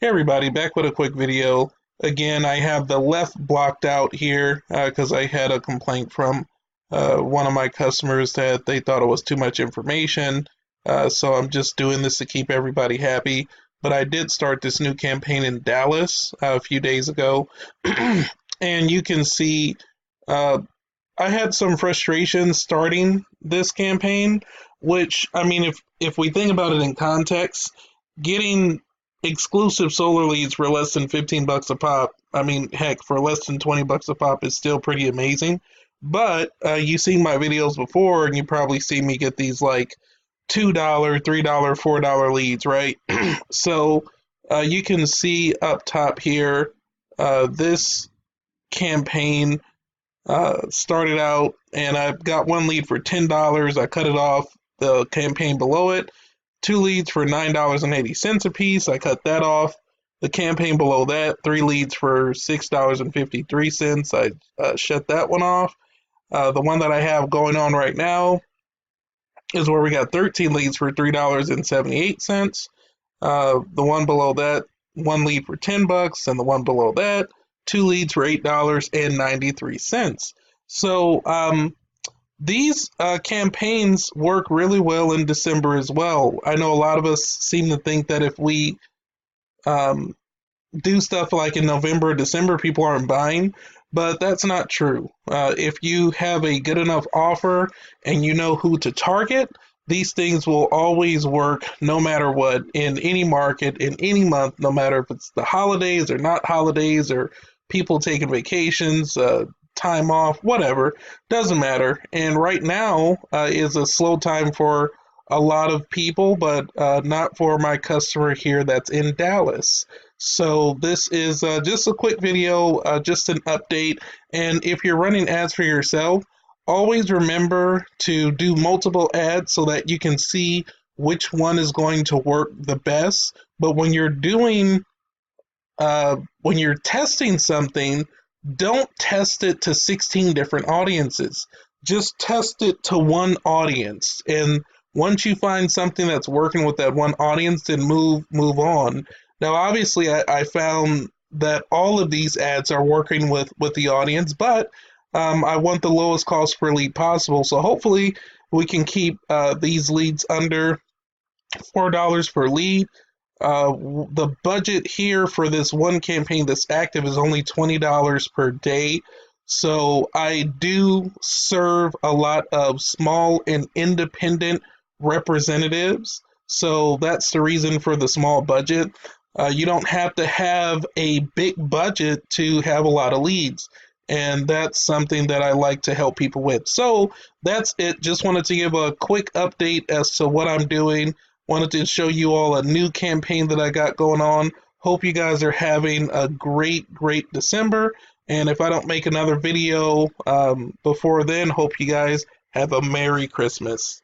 Hey everybody, back with a quick video. Again, I have the left blocked out here because I had a complaint from one of my customers that they thought it was too much information. So I'm just doing this to keep everybody happy. But I did start this new campaign in Dallas a few days ago. And you can see uh, I had some frustration starting this campaign, which, I mean, if we think about it in context, getting exclusive solar leads for less than 15 bucks a pop, I mean, heck, for less than 20 bucks a pop is still pretty amazing. But you've seen my videos before, and you probably see me get these like $2, $3, $4 leads, right? So you can see up top here, this campaign started out and I got one lead for $10. I cut it off the campaign below it. Two leads for $9.80 a piece. I cut that off. The campaign below that, three leads for $6.53. I shut that one off. The one that I have going on right now is where we got 13 leads for $3.78. The one below that, one lead for $10, and the one below that, two leads for $8.93. So these campaigns work really well in December as well. I know a lot of us seem to think that if we um, do stuff like in November or December, people aren't buying, but that's not true. If you have a good enough offer and you know who to target, these things will always work no matter what in any market, in any month, no matter if it's the holidays or not holidays or people taking vacations, time off, whatever, doesn't matter. And right now is a slow time for a lot of people, but not for my customer here that's in Dallas. So this is just a quick video, just an update. And if you're running ads for yourself, always remember to do multiple ads so that you can see which one is going to work the best. But when you're testing something, don't test it to 16 different audiences. Just test it to one audience. And once you find something that's working with that one audience, then move on. Now, obviously, I found that all of these ads are working with the audience, but I want the lowest cost per lead possible. So hopefully, we can keep these leads under $4 per lead. The budget here for this one campaign that's active is only $20 per day. So I do serve a lot of small and independent representatives. So that's the reason for the small budget. You don't have to have a big budget to have a lot of leads. And that's something that I like to help people with. So that's it. Just wanted to give a quick update as to what I'm doing. Wanted to show you all a new campaign that I got going on. Hope you guys are having a great December. And if I don't make another video before then, hope you guys have a Merry Christmas.